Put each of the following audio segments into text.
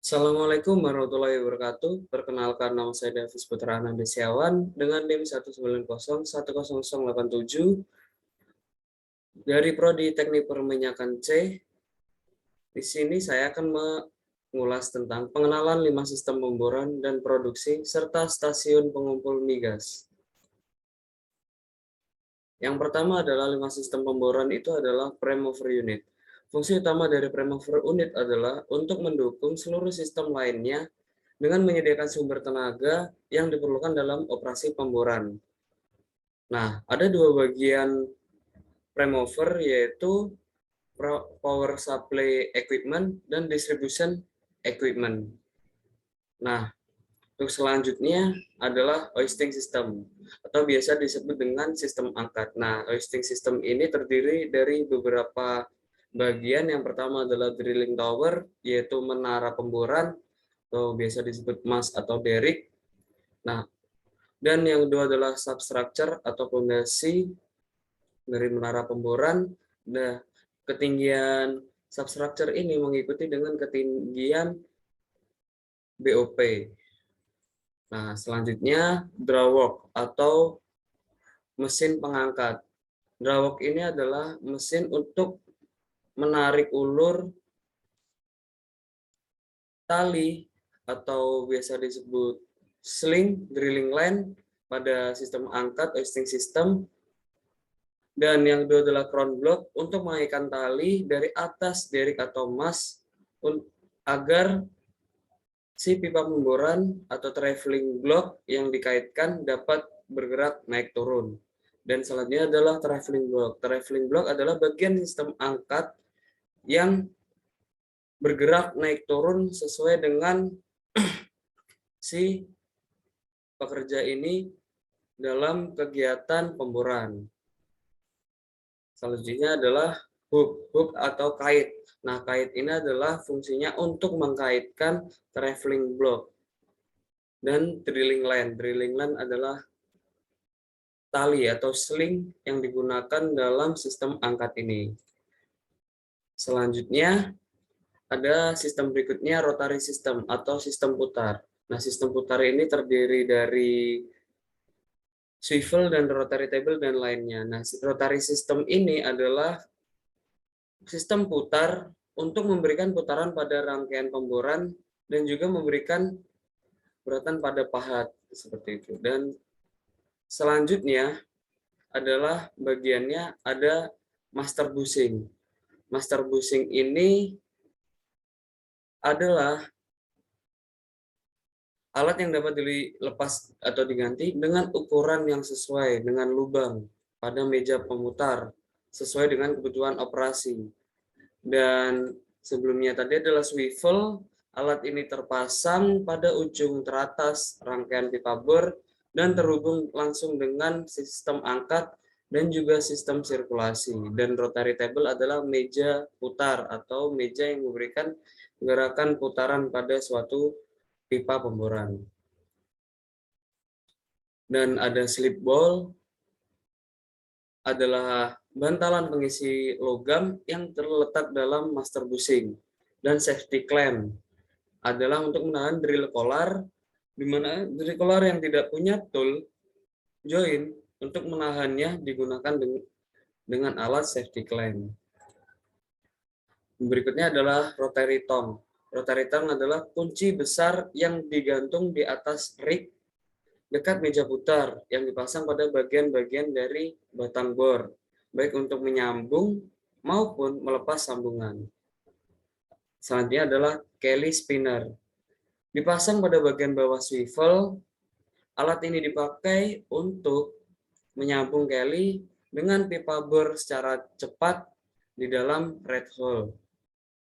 Assalamualaikum warahmatullahi wabarakatuh. Perkenalkan, nama saya Davis Putra Anandesiawan dengan NIM 1901087 dari Prodi Teknik Perminyakan C. Di sini saya akan mengulas tentang pengenalan 5 sistem pemboran dan produksi serta stasiun pengumpul migas. Yang pertama adalah 5 sistem pemboran itu adalah prime mover unit. Fungsi utama dari prime mover unit adalah untuk mendukung seluruh sistem lainnya dengan menyediakan sumber tenaga yang diperlukan dalam operasi pemboran. Nah, ada dua bagian prime mover, yaitu power supply equipment dan distribution equipment. Nah, untuk selanjutnya adalah hoisting system atau biasa disebut dengan sistem angkat. Nah, hoisting system ini terdiri dari beberapa bagian. Yang pertama adalah drilling tower, yaitu menara pemboran atau biasa disebut mast atau derrick. Nah, dan yang kedua adalah substructure atau fondasi dari menara pemboran. Nah, ketinggian substructure ini mengikuti dengan ketinggian BOP. Nah, selanjutnya drawwork atau mesin pengangkat. Drawwork ini adalah mesin untuk menarik ulur tali atau biasa disebut sling, drilling line pada sistem angkat, hoisting system. Dan yang kedua adalah crown block untuk mengaitkan tali dari atas derrick atau mast agar si pipa pemboran atau traveling block yang dikaitkan dapat bergerak naik turun. Dan selanjutnya adalah traveling block. Traveling block adalah bagian sistem angkat yang bergerak naik turun sesuai dengan si pekerja ini dalam kegiatan pemboran. Selanjutnya adalah hook atau kait. Nah, kait ini adalah fungsinya untuk mengkaitkan traveling block dan drilling line. Drilling line adalah tali atau sling yang digunakan dalam sistem angkat ini. Selanjutnya ada sistem berikutnya, rotary system atau sistem putar. Nah, sistem putar ini terdiri dari swivel dan rotary table dan lainnya. Nah, rotary system ini adalah sistem putar untuk memberikan putaran pada rangkaian pemboran dan juga memberikan beratan pada pahat seperti itu. Dan selanjutnya adalah bagiannya ada master bushing. Master bushing ini adalah alat yang dapat dilepas atau diganti dengan ukuran yang sesuai dengan lubang pada meja pemutar sesuai dengan kebutuhan operasi. Dan sebelumnya tadi adalah swivel. Alat ini terpasang pada ujung teratas rangkaian pipa bor dan terhubung langsung dengan sistem angkat dan juga sistem sirkulasi. Dan rotary table adalah meja putar atau meja yang memberikan gerakan putaran pada suatu pipa pemboran. Dan ada slip ball, adalah bantalan pengisi logam yang terletak dalam master bushing. Dan safety clamp adalah untuk menahan drill collar, di mana drill collar yang tidak punya tool join untuk menahannya digunakan dengan alat safety clamp. Berikutnya adalah rotary tong. Rotary tong adalah kunci besar yang digantung di atas rig dekat meja putar yang dipasang pada bagian-bagian dari batang bor, baik untuk menyambung maupun melepas sambungan. Selanjutnya adalah Kelly spinner. Dipasang pada bagian bawah swivel. Alat ini dipakai untuk menyambung Kelly dengan pipa bor secara cepat di dalam red hole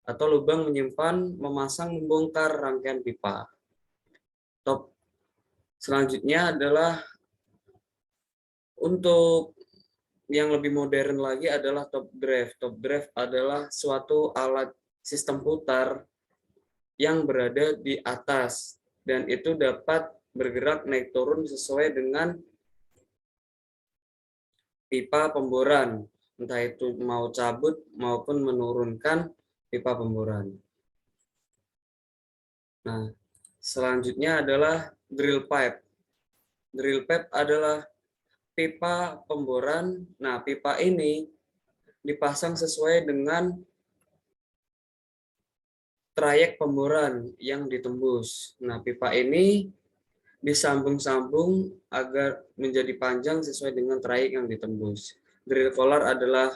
atau lubang menyimpan, memasang, membongkar rangkaian pipa. Top. Selanjutnya adalah untuk yang lebih modern lagi adalah top drive. Top drive adalah suatu alat sistem putar yang berada di atas dan itu dapat bergerak naik turun sesuai dengan pipa pemboran, entah itu mau cabut maupun menurunkan pipa pemboran. Nah, selanjutnya adalah drill pipe. Drill pipe adalah pipa pemboran. Nah, pipa ini dipasang sesuai dengan trayek pemboran yang ditembus. Nah, pipa ini disambung-sambung agar menjadi panjang sesuai dengan trayek yang ditembus. Drill collar adalah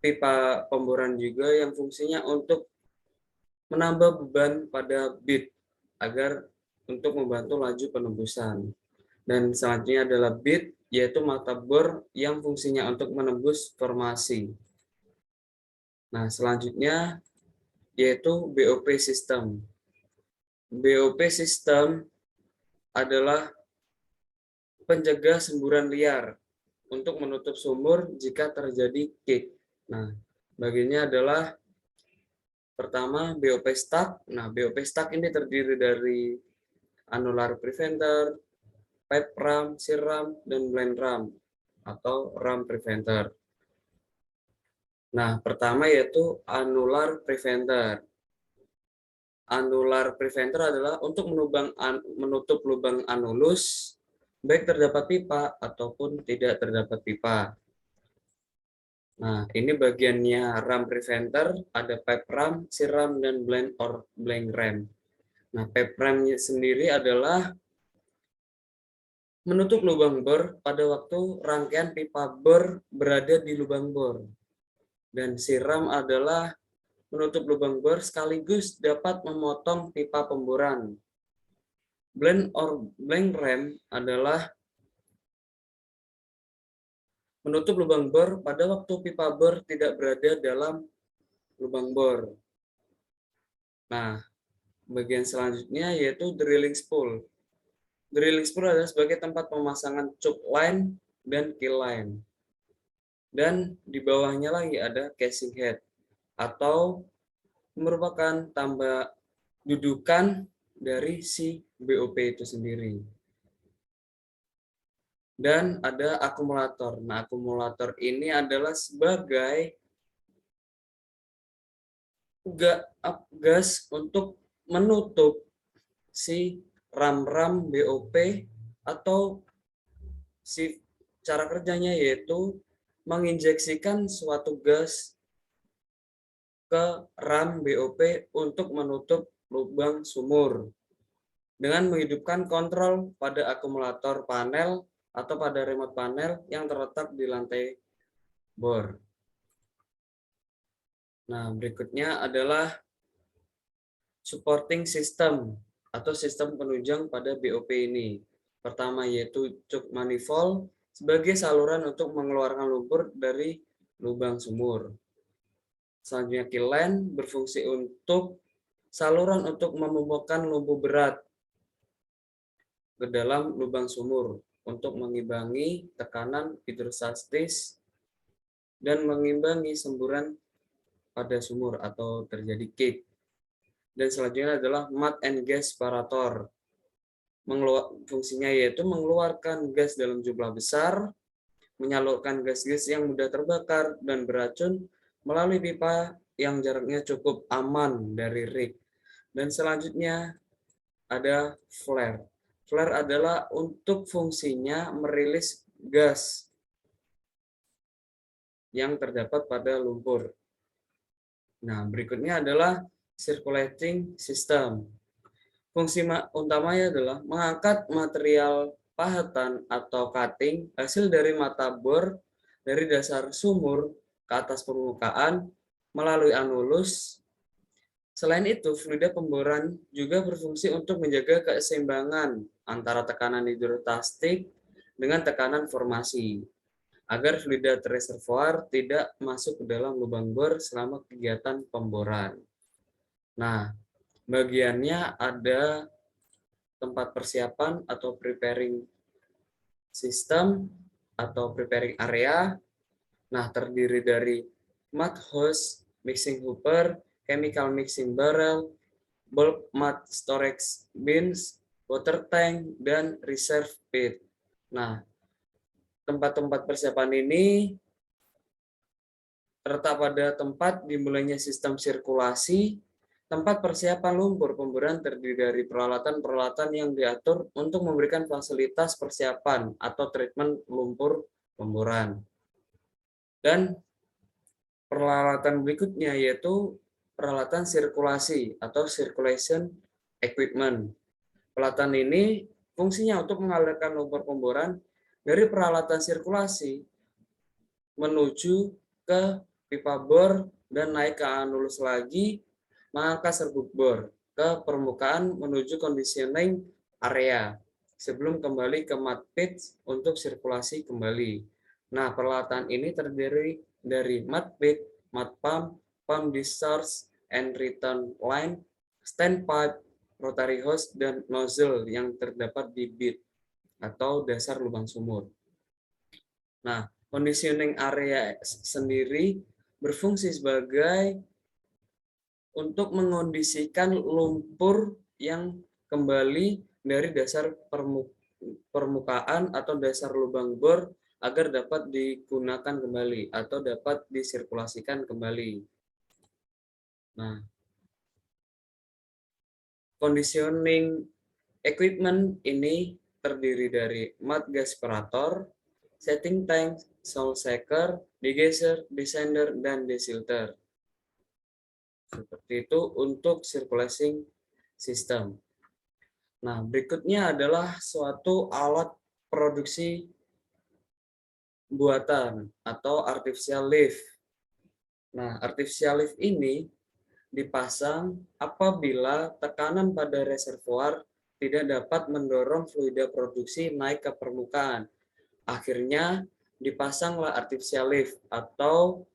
pipa pemboran juga yang fungsinya untuk menambah beban pada bit agar untuk membantu laju penembusan. Dan selanjutnya adalah bit, yaitu mata bor yang fungsinya untuk menembus formasi. Nah, selanjutnya yaitu BOP system. BOP system adalah pencegah semburan liar untuk menutup sumur jika terjadi kick. Nah, bagiannya adalah pertama BOP stack. Nah, BOP stack ini terdiri dari annular preventer, pipe ram, shear ram, dan blind ram atau ram preventer. Nah, pertama yaitu annular preventer. Annular preventer adalah untuk menutup lubang anulus, baik terdapat pipa ataupun tidak terdapat pipa. Nah, ini bagiannya ram preventer, ada pipe ram, shear ram, dan blind or blank ram. Nah, pipe ram sendiri adalah menutup lubang bor pada waktu rangkaian pipa bor berada di lubang bor. Dan shear ram adalah menutup lubang bor sekaligus dapat memotong pipa pemboran. Blind or blank ram adalah menutup lubang bor pada waktu pipa bor tidak berada dalam lubang bor. Nah, bagian selanjutnya yaitu drilling spool. Drilling spool adalah sebagai tempat pemasangan choke line dan kill line. Dan di bawahnya lagi ada casing head atau merupakan tambah dudukan dari si BOP itu sendiri. Dan ada akumulator. Nah, akumulator ini adalah sebagai gas untuk menutup si ram-ram BOP atau si cara kerjanya yaitu menginjeksikan suatu gas ke ram BOP untuk menutup lubang sumur dengan menghidupkan kontrol pada akumulator panel atau pada remote panel yang terletak di lantai bor. Nah, berikutnya adalah supporting system atau sistem penunjang pada BOP ini. Pertama yaitu choke manifold sebagai saluran untuk mengeluarkan lumpur dari lubang sumur. Selanjutnya kill line berfungsi untuk saluran untuk memomokkan lumpur berat ke dalam lubang sumur untuk mengimbangi tekanan hidrostatis dan mengimbangi semburan pada sumur atau terjadi kick. Dan selanjutnya adalah mud and gas separator. Fungsinya yaitu mengeluarkan gas dalam jumlah besar, menyalurkan gas-gas yang mudah terbakar dan beracun melalui pipa yang jaraknya cukup aman dari rig. Dan selanjutnya ada flare. Flare adalah untuk fungsinya merilis gas yang terdapat pada lumpur. Nah, berikutnya adalah circulating system. Fungsi utamanya adalah mengangkat material pahatan atau cutting hasil dari mata bor dari dasar sumur ke atas permukaan melalui anulus. Selain itu, fluida pemboran juga berfungsi untuk menjaga keseimbangan antara tekanan hidrostatik dengan tekanan formasi, agar fluida reservoir tidak masuk ke dalam lubang bor selama kegiatan pemboran. Nah, bagiannya ada tempat persiapan atau preparing system atau preparing area. Nah, terdiri dari mud hose, mixing hooper, chemical mixing barrel, bulk mud storage bins, water tank, dan reserve pit. Nah, tempat-tempat persiapan ini terletak pada tempat dimulainya sistem sirkulasi Tempat persiapan lumpur pemburuan terdiri dari peralatan-peralatan yang diatur untuk memberikan fasilitas persiapan atau treatment lumpur pemburuan. Dan peralatan berikutnya yaitu peralatan sirkulasi atau circulation equipment. Peralatan ini fungsinya untuk mengalirkan lumpur pemburuan dari peralatan sirkulasi menuju ke pipa bor dan naik ke anulus lagi mengangkat serbuk bor ke permukaan menuju conditioning area sebelum kembali ke mud pit untuk sirkulasi kembali. Nah, peralatan ini terdiri dari mud pit, mud pump, pump discharge and return line, standpipe, rotary hose, dan nozzle yang terdapat di bit atau dasar lubang sumur. Nah, conditioning area sendiri berfungsi sebagai untuk mengondisikan lumpur yang kembali dari dasar permukaan atau dasar lubang bor agar dapat digunakan kembali atau dapat disirkulasikan kembali. Nah, conditioning equipment ini terdiri dari mud gasperator, setting tank, salt shaker, degauser, descender, dan desilter. Seperti itu untuk circulating system. Nah, berikutnya adalah suatu alat produksi buatan atau artificial lift. Nah, artificial lift ini dipasang apabila tekanan pada reservoir tidak dapat mendorong fluida produksi naik ke permukaan. Akhirnya dipasanglah artificial lift atau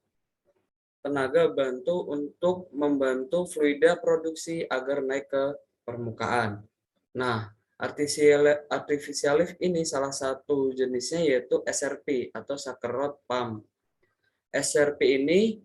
tenaga bantu untuk membantu fluida produksi agar naik ke permukaan. Nah, artificial lift ini salah satu jenisnya yaitu SRP atau sucker rod pump. SRP ini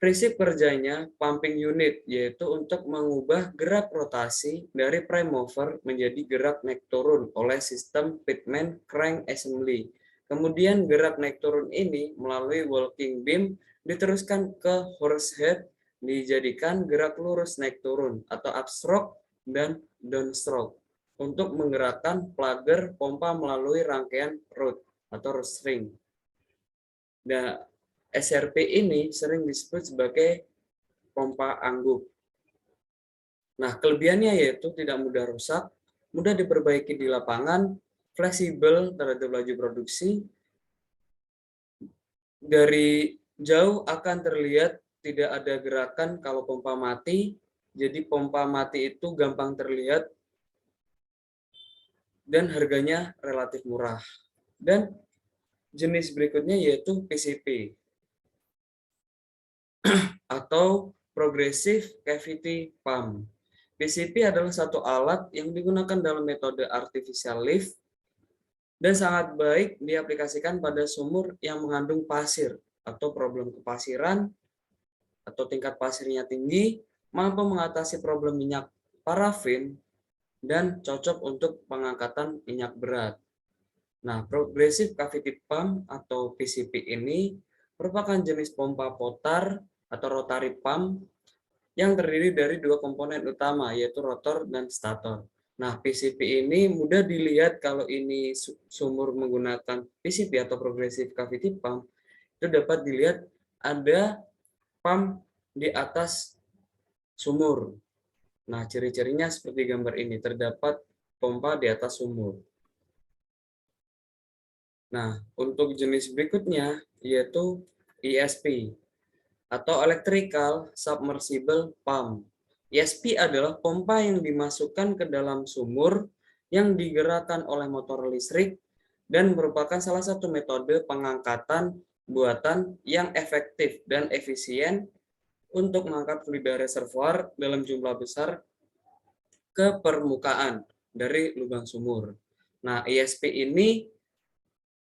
prinsip kerjanya pumping unit, yaitu untuk mengubah gerak rotasi dari prime mover menjadi gerak naik turun oleh sistem pitman crank assembly. Kemudian gerak naik turun ini melalui walking beam diteruskan ke horse head, dijadikan gerak lurus naik turun atau upstroke dan downstroke untuk menggerakkan plugger pompa melalui rangkaian rod atau rod string. Nah, SRP ini sering disebut sebagai pompa angguk. Nah, kelebihannya yaitu tidak mudah rusak, mudah diperbaiki di lapangan, fleksibel terhadap laju produksi, dari jauh akan terlihat tidak ada gerakan kalau pompa mati, jadi pompa mati itu gampang terlihat dan harganya relatif murah. Dan jenis berikutnya yaitu PCP atau Progressive Cavity Pump. PCP adalah satu alat yang digunakan dalam metode artificial lift dan sangat baik diaplikasikan pada sumur yang mengandung pasir atau problem kepasiran atau tingkat pasirnya tinggi, mampu mengatasi problem minyak parafin, dan cocok untuk pengangkatan minyak berat. Nah, Progressive Cavity Pump atau PCP ini merupakan jenis pompa potar atau rotary pump yang terdiri dari dua komponen utama, yaitu rotor dan stator. Nah, PCP ini mudah dilihat kalau ini sumur menggunakan PCP atau Progressive Cavity Pump, itu dapat dilihat ada pump di atas sumur. Nah, ciri-cirinya seperti gambar ini, terdapat pompa di atas sumur. Nah, untuk jenis berikutnya yaitu ESP atau Electrical Submersible Pump. ESP adalah pompa yang dimasukkan ke dalam sumur yang digerakkan oleh motor listrik dan merupakan salah satu metode pengangkatan buatan yang efektif dan efisien untuk mengangkat fluida reservoir dalam jumlah besar ke permukaan dari lubang sumur. Nah, ESP ini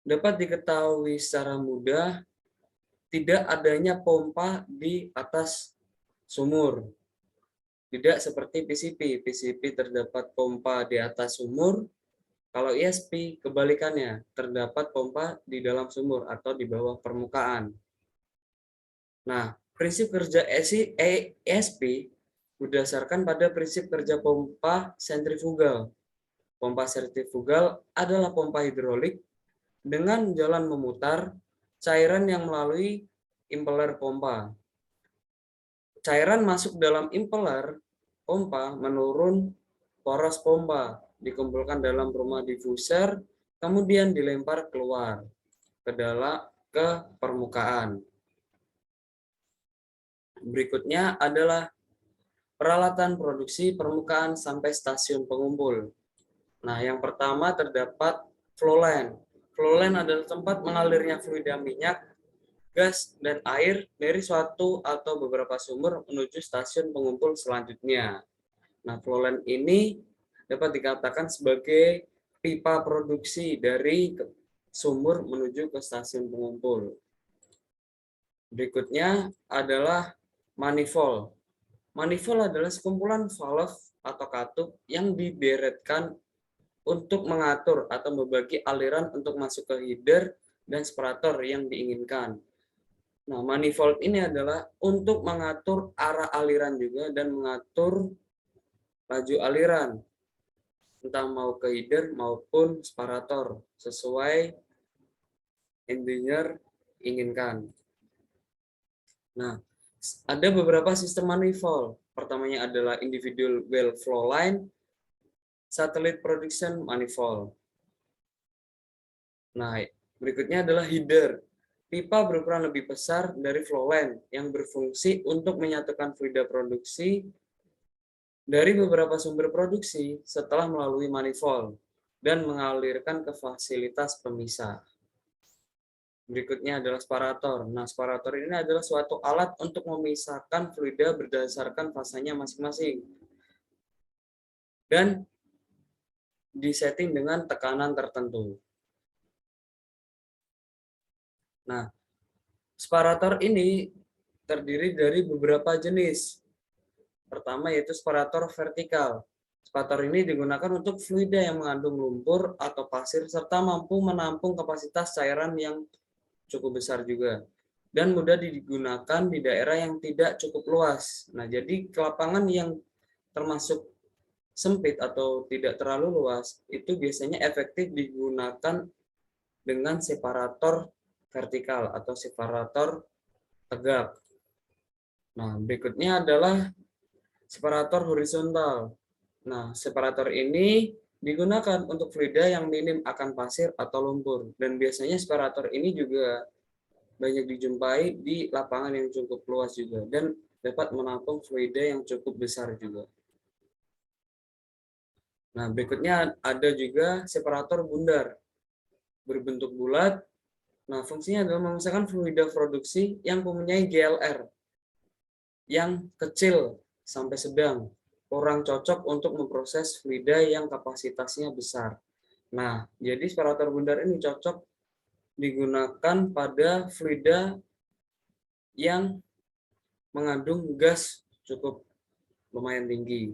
dapat diketahui secara mudah tidak adanya pompa di atas sumur. Tidak seperti PCP. PCP terdapat pompa di atas sumur. Kalau ESP kebalikannya, terdapat pompa di dalam sumur atau di bawah permukaan. Nah, prinsip kerja ESP berdasarkan pada prinsip kerja pompa sentrifugal. Pompa sentrifugal adalah pompa hidrolik dengan jalan memutar cairan yang melalui impeller pompa. Cairan masuk dalam impeller pompa menurun poros pompa, dikumpulkan dalam rumah diffuser, kemudian dilempar keluar ke permukaan. Berikutnya adalah peralatan produksi permukaan sampai stasiun pengumpul. Nah, yang pertama terdapat flow line. Flow line adalah tempat mengalirnya fluida minyak, gas, dan air dari suatu atau beberapa sumber menuju stasiun pengumpul selanjutnya. Nah, flow line ini dapat dikatakan sebagai pipa produksi dari sumur menuju ke stasiun pengumpul. Berikutnya adalah manifold. Manifold adalah sekumpulan valve atau katup yang dideretkan untuk mengatur atau membagi aliran untuk masuk ke header dan separator yang diinginkan. Nah, manifold ini adalah untuk mengatur arah aliran juga dan mengatur laju aliran, entah mau ke header maupun separator, sesuai engineer inginkan. Nah, ada beberapa sistem manifold. Pertamanya adalah individual well flow line, satellite production manifold. Nah, berikutnya adalah header. Pipa berukuran lebih besar dari flow line yang berfungsi untuk menyatukan fluida produksi dari beberapa sumber produksi setelah melalui manifold dan mengalirkan ke fasilitas pemisah. Berikutnya adalah separator. Nah, separator ini adalah suatu alat untuk memisahkan fluida berdasarkan fasanya masing-masing dan disetting dengan tekanan tertentu. Nah, separator ini terdiri dari beberapa jenis. Pertama yaitu separator vertikal. Separator ini digunakan untuk fluida yang mengandung lumpur atau pasir serta mampu menampung kapasitas cairan yang cukup besar juga dan mudah digunakan di daerah yang tidak cukup luas. Nah, jadi ke lapangan yang termasuk sempit atau tidak terlalu luas itu biasanya efektif digunakan dengan separator vertikal atau separator tegak. Nah, berikutnya adalah separator horizontal. Nah, separator ini digunakan untuk fluida yang minim akan pasir atau lumpur. Dan biasanya separator ini juga banyak dijumpai di lapangan yang cukup luas juga. Dan dapat menampung fluida yang cukup besar juga. Nah, berikutnya ada juga separator bundar. Berbentuk bulat. Nah, fungsinya adalah memisahkan fluida produksi yang mempunyai GLR yang kecil sampai sedang, kurang cocok untuk memproses fluida yang kapasitasnya besar. Nah, jadi separator bundar ini cocok digunakan pada fluida yang mengandung gas cukup lumayan tinggi.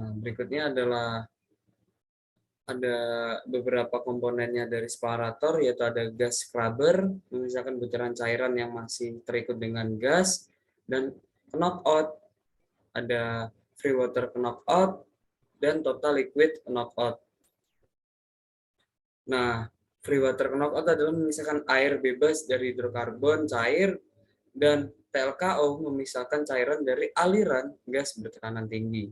Nah, berikutnya adalah ada beberapa komponennya dari separator, yaitu ada gas scrubber, memisahkan butiran cairan yang masih terikut dengan gas, dan knockout, ada free water knockout, dan total liquid knockout. Nah, free water knockout adalah memisahkan air bebas dari hidrokarbon cair, dan TLKO memisahkan cairan dari aliran gas bertekanan tinggi.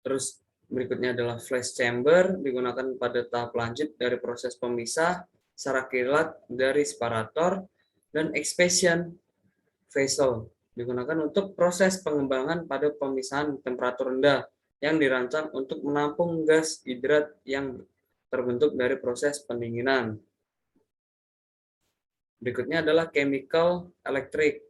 Terus berikutnya adalah flash chamber, digunakan pada tahap lanjut dari proses pemisah secara kilat dari separator, dan expansion vessel digunakan untuk proses pengembangan pada pemisahan temperatur rendah yang dirancang untuk menampung gas hidrat yang terbentuk dari proses pendinginan. Berikutnya adalah chemical electric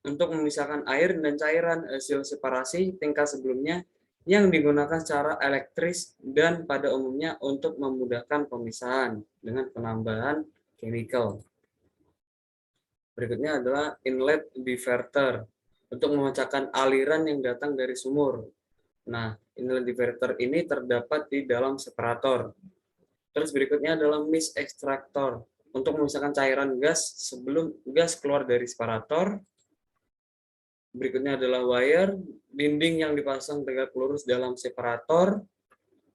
untuk memisahkan air dan cairan hasil separasi tingkat sebelumnya yang digunakan secara elektris dan pada umumnya untuk memudahkan pemisahan dengan penambahan chemical. Berikutnya adalah inlet diverter untuk memecahkan aliran yang datang dari sumur. Nah, inlet diverter ini terdapat di dalam separator. Terus berikutnya adalah mist extractor untuk memisahkan cairan gas sebelum gas keluar dari separator. Berikutnya adalah wire, dinding yang dipasang tegak lurus dalam separator.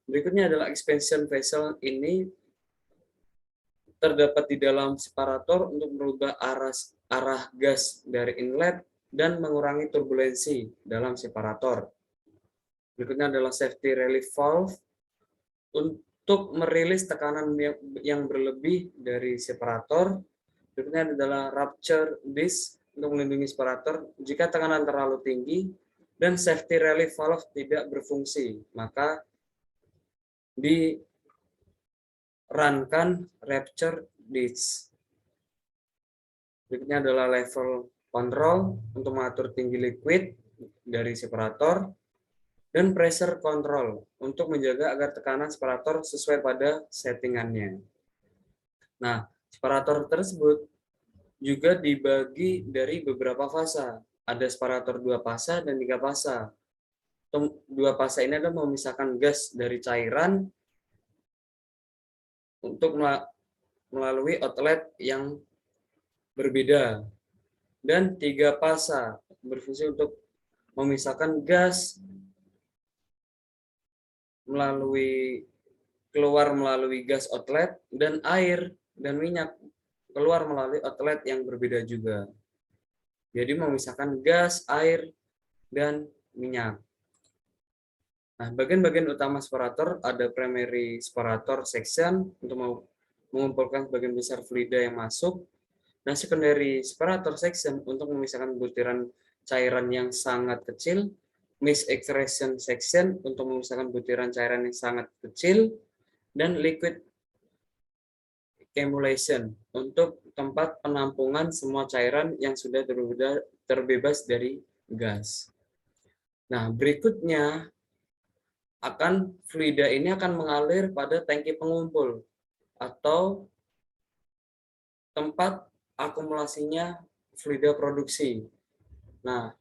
Berikutnya adalah expansion vessel, ini terdapat di dalam separator untuk merubah arah gas dari inlet dan mengurangi turbulensi dalam separator. Berikutnya adalah safety relief valve untuk merilis tekanan yang berlebih dari separator. Berikutnya adalah rupture disc untuk melindungi separator jika tekanan terlalu tinggi dan safety relief valve tidak berfungsi, maka di-runkan rupture disc. Berikutnya adalah level control untuk mengatur tinggi liquid dari separator, dan pressure control untuk menjaga agar tekanan separator sesuai pada settingannya. Nah, separator tersebut juga dibagi dari beberapa fasa. Ada separator 2 fasa dan 3 fasa. 2 fasa ini adalah memisahkan gas dari cairan untuk melalui outlet yang berbeda. Dan 3 fasa berfungsi untuk memisahkan gas keluar melalui gas outlet, dan air dan minyak keluar melalui outlet yang berbeda juga. Jadi memisahkan gas, air, dan minyak. Nah, bagian-bagian utama separator ada primary separator section untuk mengumpulkan sebagian besar fluida yang masuk. Nah, secondary separator section untuk memisahkan butiran cairan yang sangat kecil. Mist extraction section untuk memisahkan butiran cairan yang sangat kecil. Dan liquid accumulation untuk tempat penampungan semua cairan yang sudah terbebas dari gas. Nah, berikutnya fluida ini akan mengalir pada tangki pengumpul atau tempat akumulasinya fluida produksi. Nah,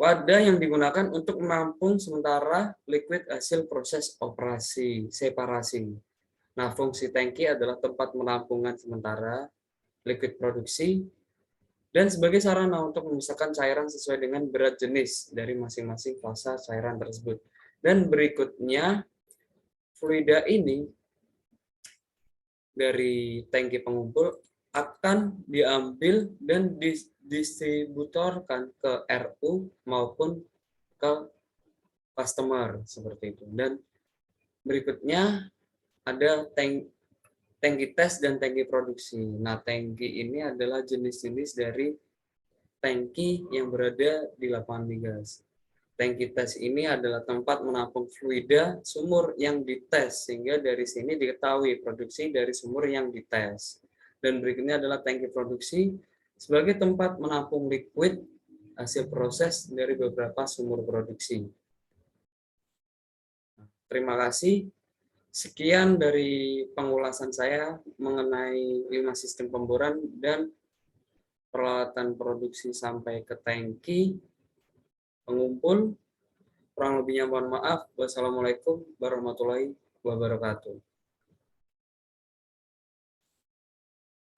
wadah yang digunakan untuk menampung sementara liquid hasil proses operasi separasi. Nah, fungsi tangki adalah tempat penampungan sementara liquid produksi dan sebagai sarana untuk memisahkan cairan sesuai dengan berat jenis dari masing-masing fasa cairan tersebut. Dan berikutnya, fluida ini dari tangki pengumpul akan diambil dan didistributorkan ke RU maupun ke customer seperti itu. Dan berikutnya ada tangki tes dan tangki produksi. Nah, tangki ini adalah jenis-jenis dari tangki yang berada di lapangan migas. Tangki tes ini adalah tempat menampung fluida sumur yang dites, sehingga dari sini diketahui produksi dari sumur yang dites. Dan berikutnya adalah tangki produksi sebagai tempat menampung liquid hasil proses dari beberapa sumur produksi. Terima kasih. Sekian dari pengulasan saya mengenai 5 sistem pemboran dan peralatan produksi sampai ke tangki pengumpul. Kurang lebihnya mohon maaf. Wassalamualaikum warahmatullahi wabarakatuh.